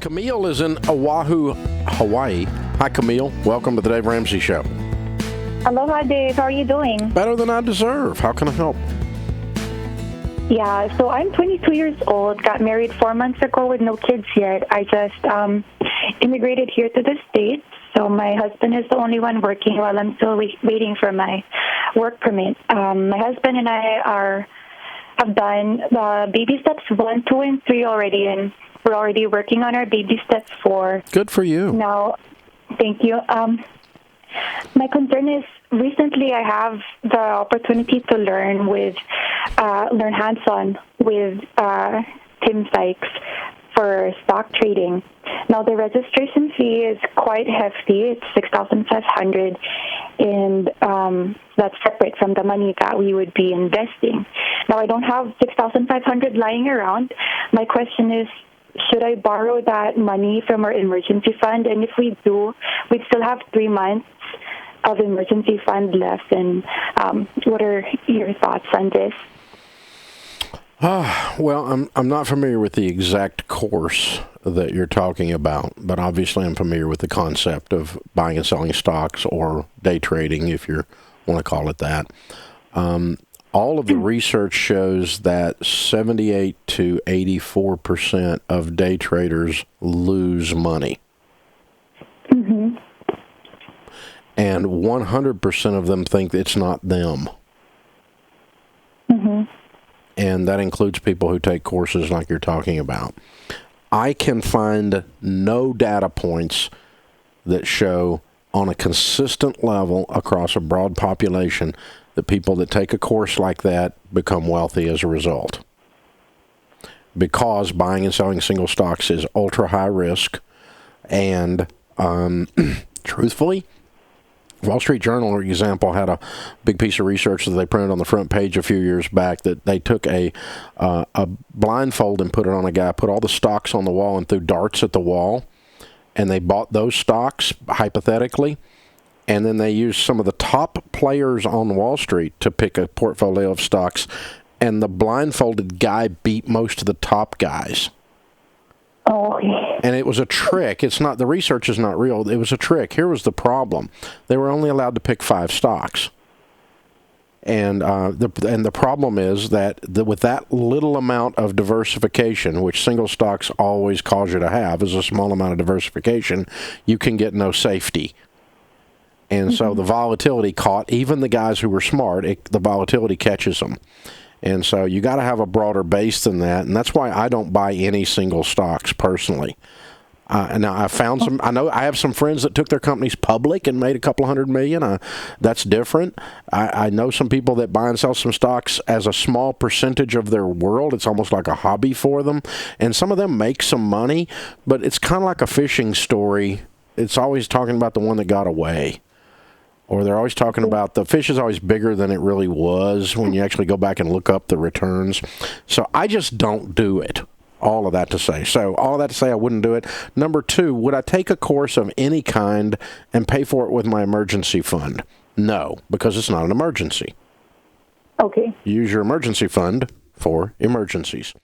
Camille is in Oahu, Hawaii. Hi, Camille. Welcome to the Dave Ramsey Show. Aloha, Dave. How are you doing? Better than I deserve. How can I help? Yeah, so I'm 22 years old, got married 4 months ago with no kids yet. I just immigrated here to the States, so my husband is the only one working while I'm still waiting for my work permit. My husband and I have done the baby steps 1, 2, and 3 already, and we're already working on our baby steps 4. Good for you. Now, thank you. My concern is recently I have the opportunity to learn hands-on with Tim Sykes for stock trading. Now, the registration fee is quite hefty. It's $6,500, and that's separate from the money that we would be investing. Now, I don't have $6,500 lying around. My question is, should I borrow that money from our emergency fund? And if we do, we'd still have 3 months of emergency fund left. And what are your thoughts on this? Well, I'm not familiar with the exact course that you're talking about, but obviously I'm familiar with the concept of buying and selling stocks or day trading, if you want to call it that. All of the research shows that 78 to 84% of day traders lose money. Mm-hmm. And 100% of them think it's not them. Mm-hmm. And that includes people who take courses like you're talking about. I can find no data points that show on a consistent level across a broad population that people that take a course like that become wealthy as a result. Because buying and selling single stocks is ultra high risk, and truthfully, Wall Street Journal, for example, had a big piece of research that they printed on the front page a few years back that they took a blindfold and put it on a guy, put all the stocks on the wall and threw darts at the wall, and they bought those stocks, hypothetically, and then they used some of the top players on Wall Street to pick a portfolio of stocks, and the blindfolded guy beat most of the top guys. Oh, okay. And it was a trick. It's not, the research is not real. It was a trick. Here was the problem. They were only allowed to pick 5 stocks. And the problem is that with that little amount of diversification, which single stocks always cause you to have, is a small amount of diversification, you can get no safety. And so the volatility caught even the guys who were smart. The volatility catches them. And so you got to have a broader base than that. And that's why I don't buy any single stocks personally. Now, I have some friends that took their companies public and made a couple $100 million. That's different. I know some people that buy and sell some stocks as a small percentage of their world. It's almost like a hobby for them. And some of them make some money, but it's kind of like a fishing story. It's always talking about the one that got away. Or they're always talking about the fish is always bigger than it really was when you actually go back and look up the returns. So I just don't do it. All of that to say. So all of that to say I wouldn't do it. Number 2, would I take a course of any kind and pay for it with my emergency fund? No, because it's not an emergency. Okay. Use your emergency fund for emergencies.